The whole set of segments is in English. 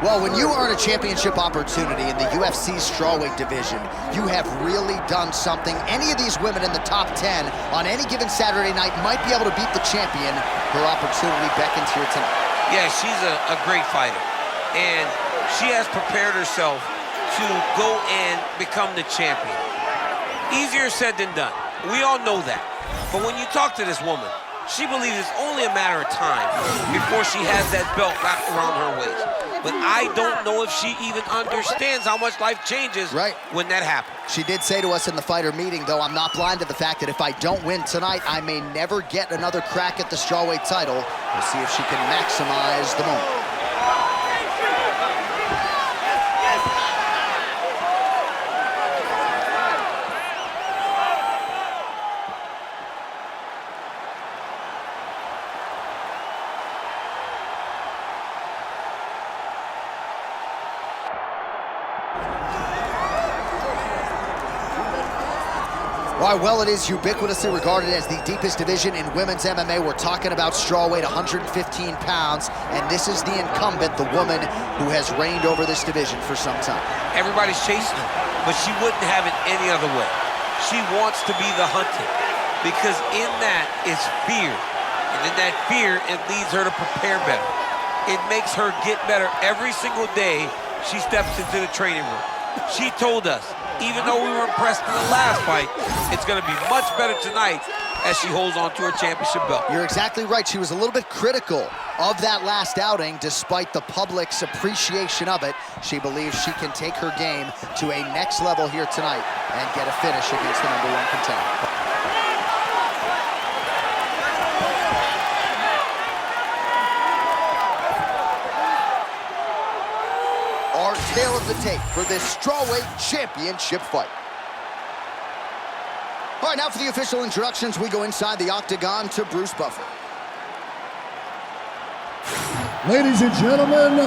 Well, when you earn a championship opportunity in the UFC strawweight division, you have really done something. Any of these women in the top 10 on any given Saturday night might be able to beat the champion. Her opportunity beckons here tonight. Yeah, she's a great fighter, and she has prepared herself to go and become the champion. Easier said than done. We all know that. But when you talk to this woman, she believes it's only a matter of time before she has that belt wrapped around her waist. But I don't know if she even understands how much life changes when that happens. She did say to us in the fighter meeting, though, I'm not blind to the fact that if I don't win tonight, I may never get another crack at the strawweight title. We'll see if she can maximize the moment. All right, well, it is ubiquitously regarded as the deepest division in women's MMA. We're talking about strawweight, 115 pounds, and this is the incumbent, the woman who has reigned over this division for some time. Everybody's chasing her, but she wouldn't have it any other way. She wants to be the hunted, because in that is fear, and in that fear, it leads her to prepare better. It makes her get better every single day she steps into the training room. She told us, even though we were impressed in the last fight, it's going to be much better tonight as she holds on to her championship belt. You're exactly right. She was a little bit critical of that last outing, despite the public's appreciation of it. She believes she can take her game to a next level here tonight and get a finish against the #1 contender. Our tale of the tape for this strawweight championship fight. All right, now for the official introductions, we go inside the octagon to Bruce Buffer. Ladies and gentlemen,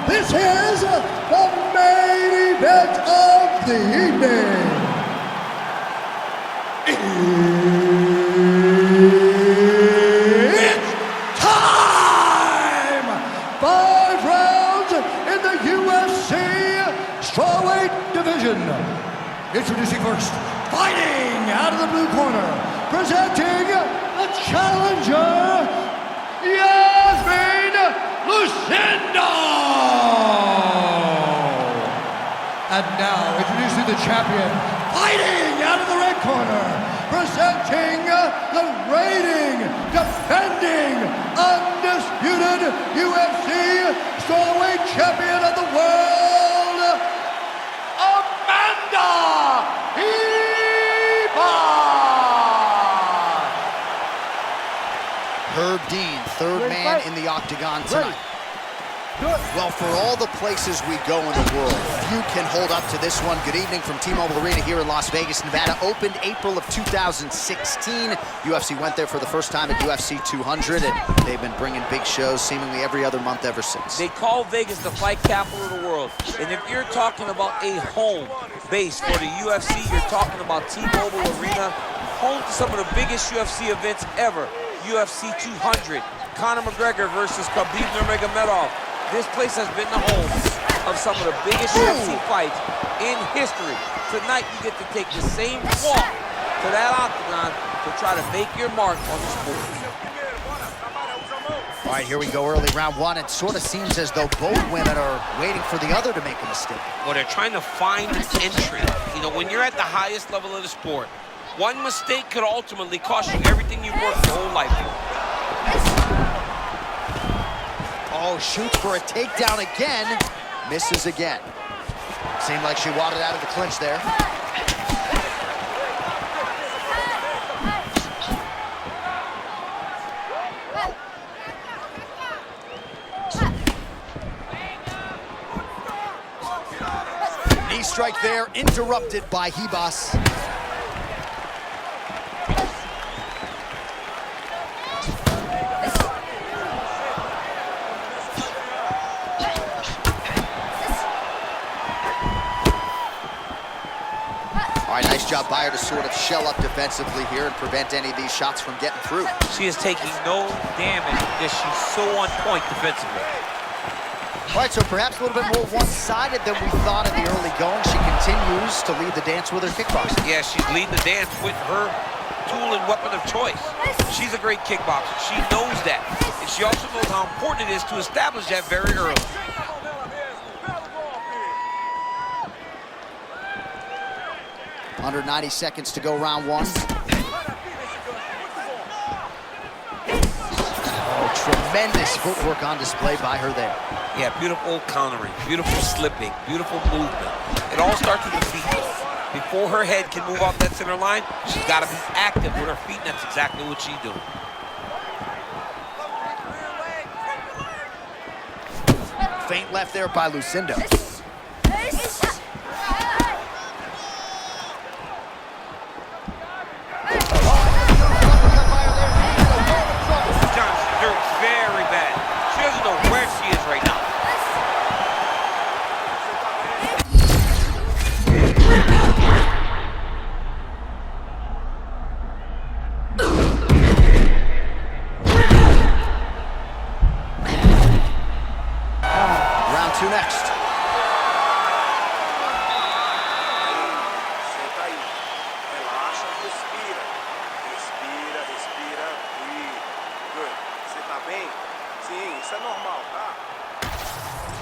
this is the main event of the evening. It's time! 5 rounds in the UFC strawweight division. Introducing first, fighting out of the blue corner, presenting the challenger, Iasmin Lucindo! And now, introducing the champion, fighting out of the red corner, presenting the reigning, defending, undisputed UFC strawweight champion of the world, Herb Dean, third man in the octagon tonight. Well, for all the places we go in the world, few can hold up to this one. Good evening from T-Mobile Arena here in Las Vegas, Nevada. Opened April of 2016. UFC went there for the first time at UFC 200, and they've been bringing big shows seemingly every other month ever since. They call Vegas the fight capital of the world. And if you're talking about a home base for the UFC, you're talking about T-Mobile Arena, home to some of the biggest UFC events ever. UFC 200, Conor McGregor versus Khabib Nurmagomedov. This place has been the home of some of the biggest UFC fights in history. Tonight, you get to take the same walk to that octagon to try to make your mark on the sport. All right, here we go, early round one. It sort of seems as though both women are waiting for the other to make a mistake. Well, they're trying to find an entry. You know, when you're at the highest level of the sport, one mistake could ultimately cost you everything you've worked your whole life for. Oh, shoots for a takedown again, misses again. Seemed like she wadded out of the clinch there. Knee strike there, interrupted by Ribas. All right, nice job by her to sort of shell up defensively here and prevent any of these shots from getting through. She is taking no damage because she's so on point defensively. All right, so perhaps a little bit more one-sided than we thought in the early going. She continues to lead the dance with her kickboxing. Yeah, she's leading the dance with her tool and weapon of choice. She's a great kickboxer. She knows that. And she also knows how important it is to establish that very early. Under 90 seconds to go, round one. Oh, tremendous footwork on display by her there. Yeah, beautiful countering, beautiful slipping, beautiful movement. It all starts with the feet. Before her head can move off that center line, she's got to be active with her feet, and that's exactly what she's doing. Feint left there by Lucindo. Very bad. She doesn't know where she is right now. Round two next. Senta aí. Relaxa, respira. Respira, respira. Good. Você tá bem? Sim, isso é normal, tá?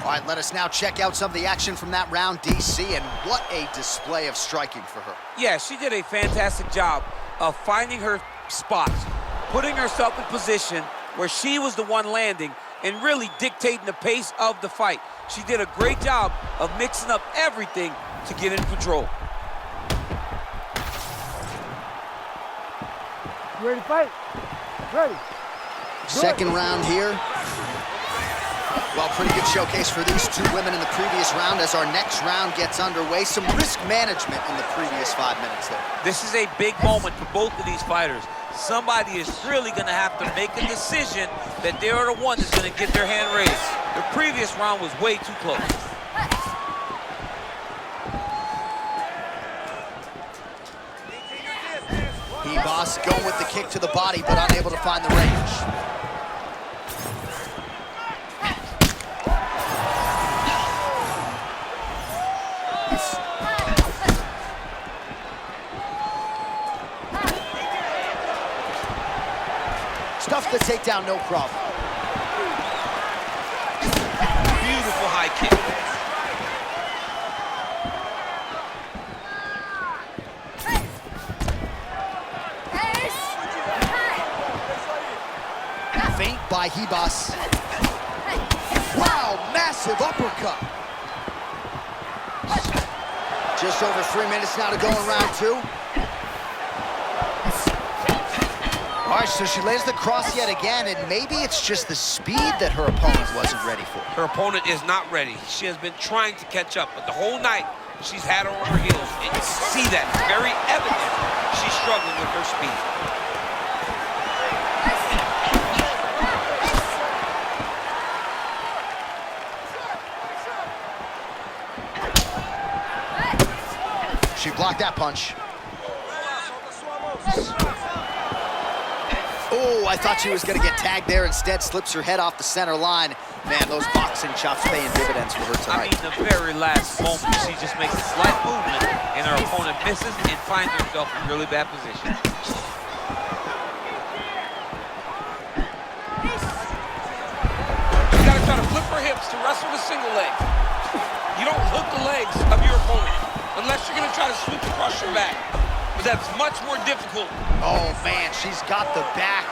All right, let us now check out some of the action from that round, DC, and what a display of striking for her. Yeah, she did a fantastic job of finding her spots, putting herself in position where she was the one landing and really dictating the pace of the fight. She did a great job of mixing up everything to get in control. You ready to fight? Ready. Second round here. Well, pretty good showcase for these two women in the previous round. As our next round gets underway, some risk management in the previous 5 minutes there. This is a big moment for both of these fighters. Somebody is really going to have to make a decision that they are the one that's going to get their hand raised. The previous round was way too close. Ribas going with the kick to the body, but unable to find the range. Stuffed the takedown, no problem. Beautiful high kick. Feint by Ribas. Wow, massive uppercut. Just over 3 minutes now to go in round two. All right, so she lays the cross yet again, and maybe it's just the speed that her opponent wasn't ready for. Her opponent is not ready. She has been trying to catch up, but the whole night she's had her on her heels. And you see that, it's very evident she's struggling with her speed. She blocked that punch. Oh, I thought she was going to get tagged there. Instead, slips her head off the center line. Man, those boxing chops paying dividends for her tonight. I mean, the very last moment, she just makes a slight movement, and her opponent misses and finds herself in really bad position. You got to try to flip her hips to wrestle with single leg. You don't hook the legs of your opponent unless you're going to try to sweep across your back. But that's much more difficult. Oh, man, she's got the back.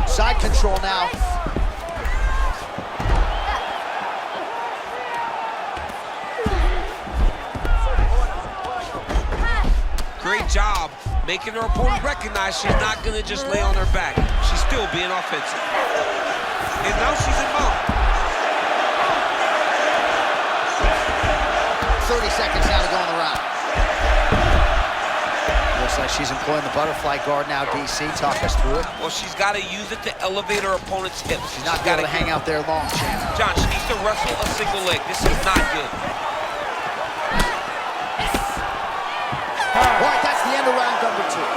Side control now. Great job making her opponent recognize she's not going to just lay on her back. She's still being offensive. And now she's in mount. 30 seconds now to go in the round. Looks like she's employing the butterfly guard now, DC. Talk us through it. Well, she's got to use it to elevate her opponent's hips. She's not got to hang out there long, champ. John, she needs to wrestle a single leg. This is not good. All right, that's the end of round number two.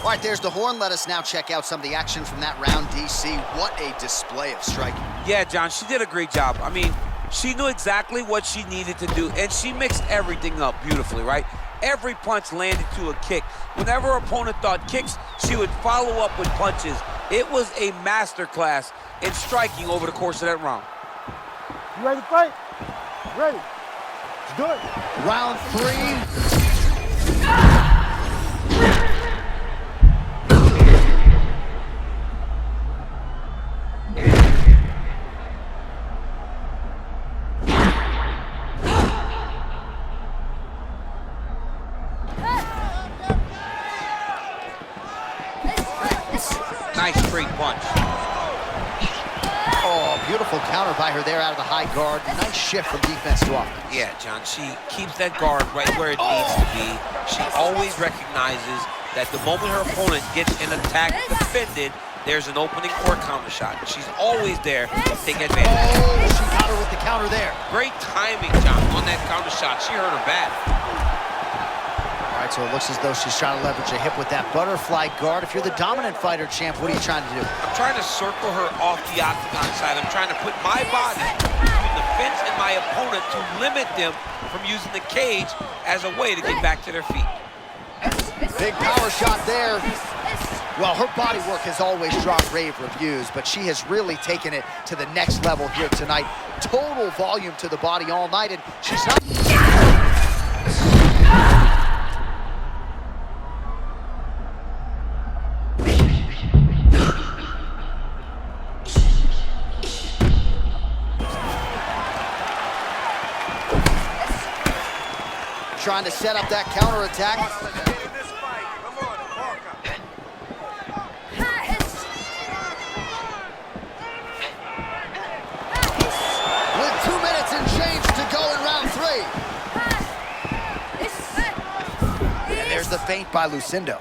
All right, there's the horn. Let us now check out some of the action from that round, DC. What a display of striking. Yeah, John, she did a great job. I mean, she knew exactly what she needed to do, and she mixed everything up beautifully, right? Every punch landed to a kick. Whenever her opponent thought kicks, she would follow up with punches. It was a masterclass in striking over the course of that round. You ready to fight? Ready. Let's do it. Round 3. Nice straight punch. Oh, beautiful counter by her there out of the high guard. Nice shift from defense to offense. Yeah, John, she keeps that guard right where it needs to be. She always recognizes that the moment her opponent gets an attack defended, there's an opening for a counter shot. She's always there to take advantage. Oh, she got her with the counter there. Great timing, John, on that counter shot. She hurt her bad. All right, so it looks as though she's trying to leverage a hip with that butterfly guard. If you're the dominant fighter, champ, what are you trying to do? I'm trying to circle her off the octagon side. I'm trying to put my body between the fence and my opponent to limit them from using the cage as a way to get back to their feet. Big power shot there. Well, her body work has always drawn rave reviews, but she has really taken it to the next level here tonight. Total volume to the body all night, and she's not... Trying to set up that counterattack. With 2 minutes and change to go in round 3. And there's the feint by Lucindo.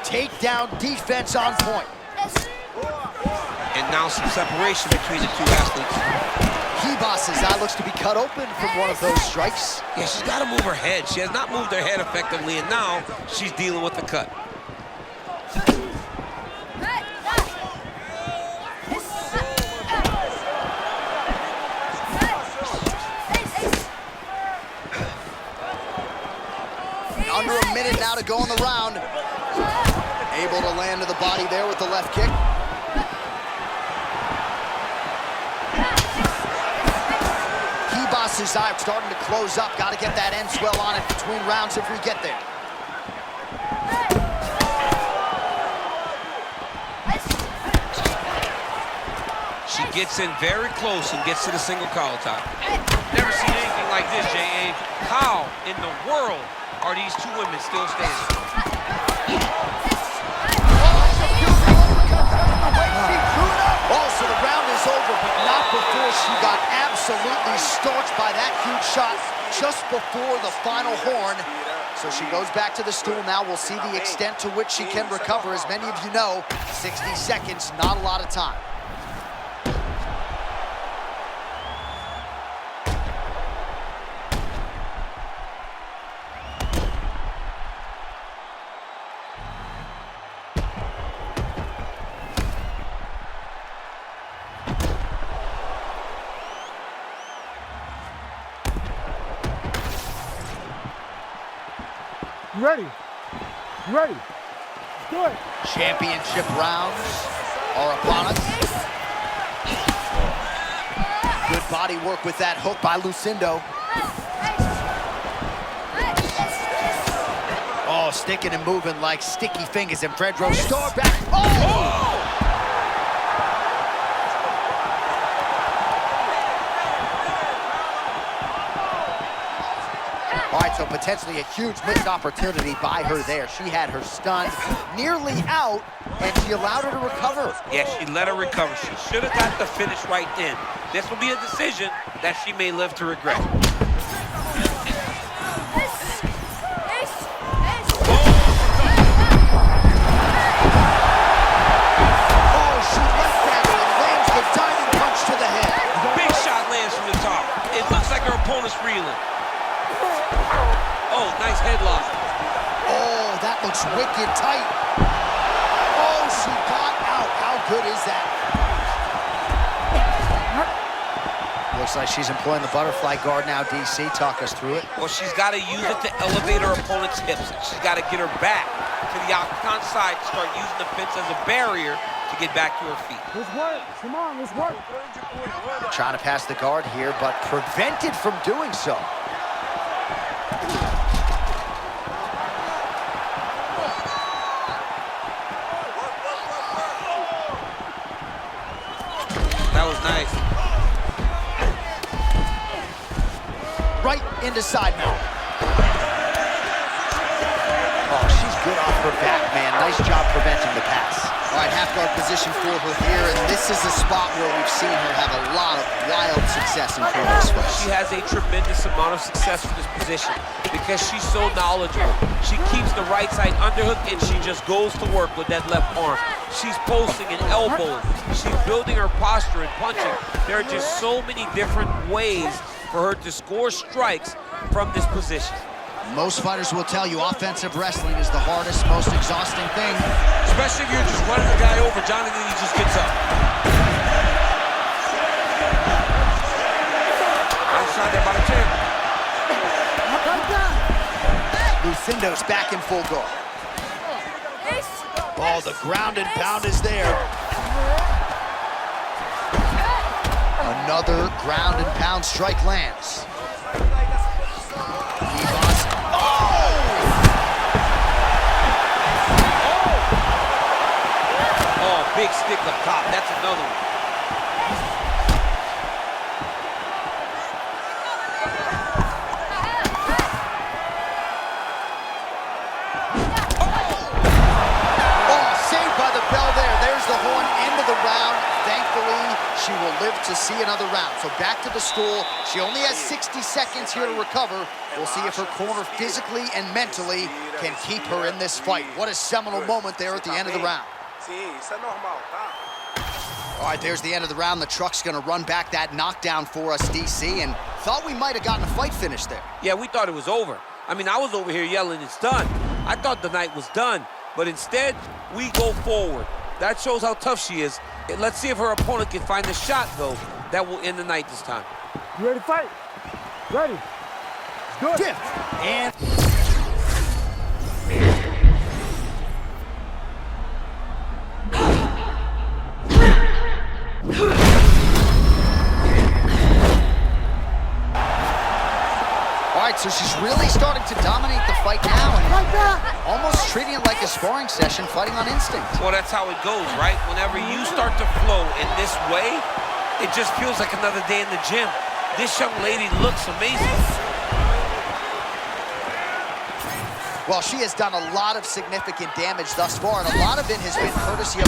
Takedown defense on point. And now some separation between the two athletes. Ribas' eye looks to be cut open from one of those strikes. Yeah, she's got to move her head. She has not moved her head effectively, and now she's dealing with the cut. Under a minute now to go in the round. Able to land to the body there with the left kick. Ribas' eye starting to close up. Got to get that end swell on it between rounds if we get there. She gets in very close and gets to the single collar tie. Never seen anything like this, J.A. How in the world are these two women still standing? Oh, so the round is over, but not before she got absolutely starched by that huge shot just before the final horn. So she goes back to the stool. Now we'll see the extent to which she can recover. As many of you know, 60 seconds, not a lot of time. You ready? You ready? Let's do it. Championship rounds are upon us. Good body work with that hook by Lucindo. Oh, sticking and moving like sticky fingers, and Pedro Starr back. Oh! All right, so potentially a huge missed opportunity by her there. She had her stunned nearly out, and she allowed her to recover. Yeah, she let her recover. She should have got the finish right then. This will be a decision that she may live to regret. Oh, she left that and lands the diving punch to the head. Big shot lands from the top. It looks like her opponent's reeling. Oh, nice headlock. Oh, that looks wicked tight. Oh, she got out. How good is that? Looks like she's employing the butterfly guard now, DC. Talk us through it. Well, she's got to use it to elevate her opponent's hips. She's got to get her back to the octagon side, start using the fence as a barrier to get back to her feet. Let's work. Come on, let's work. Trying to pass the guard here, but prevented from doing so. That was nice. Right into side mount. Oh, she's good off her back, man. Nice job preventing the pass. All right, half guard position for her here, and this is a spot where we've seen her have a lot of wild success in previous fights. She has a tremendous amount of success for this position because she's so knowledgeable. She keeps the right side underhook, and she just goes to work with that left arm. She's posting and elbowing. She's building her posture and punching. There are just so many different ways for her to score strikes from this position. Most fighters will tell you offensive wrestling is the hardest, most exhausting thing. Especially if you're just running the guy over, John, and then he just gets up. Outside there by the chin. Lucindo's back in full guard. Oh, the ground and pound is there. Another ground and pound strike lands. Ribas. Oh, big stick up top. That's another one. Oh, saved by the bell there. There's the horn, end of the round. Thankfully, she will live to see another round. So back to the stool. She only has 60 seconds here to recover. We'll see if her corner physically and mentally can keep her in this fight. What a seminal moment there at the end of the round. All right, there's the end of the round. The truck's going to run back that knockdown for us, DC, and thought we might have gotten a fight finish there. Yeah, we thought it was over. I mean, I was over here yelling, it's done. I thought the night was done, but instead, we go forward. That shows how tough she is. Let's see if her opponent can find a shot, though, that will end the night this time. You ready to fight? Ready. Good. Dip. And... All right, so she's really starting to dominate the fight now and almost treating it like a sparring session, fighting on instinct. Well, that's how it goes, right? Whenever you start to flow in this way, it just feels like another day in the gym. This young lady looks amazing. Well, she has done a lot of significant damage thus far, and a lot of it has been courtesy of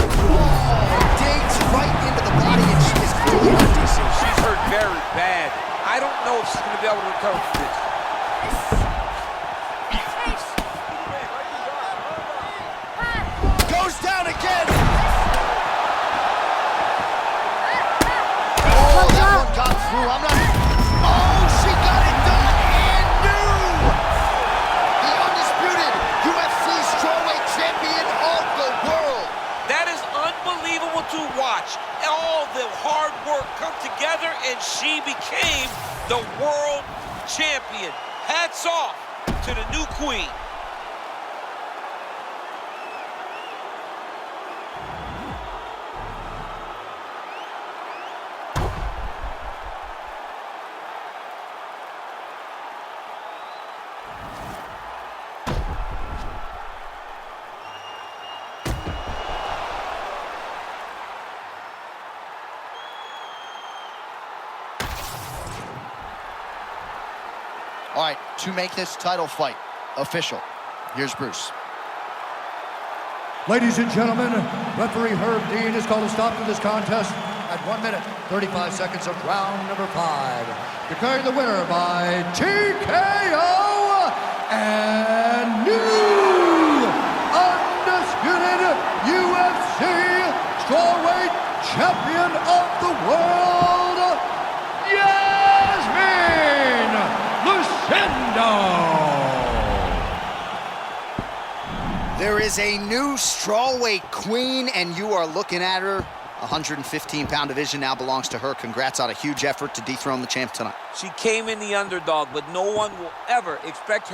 digs right into the body, and she is clearly on DC. She's hurt very bad. I don't know if she's going to be able to recover from this. Goes down again. Oh, that one got through. I'm not... Oh, she got it done and new. The undisputed UFC strawweight champion of the world. That is unbelievable to watch. All the hard work come together, and she became the world champion. Hats off to the new queen. All right, to make this title fight official, here's Bruce. Ladies and gentlemen, referee Herb Dean has called a stop to this contest at 1 minute, 35 seconds of round number 5. Declaring the winner by TKO and new undisputed UFC strawweight champion of the world, Iasmin Lucindo. There is a new strawweight queen, and you are looking at her. 115-pound division now belongs to her. Congrats on a huge effort to dethrone the champ tonight. She came in the underdog, but no one will ever expect her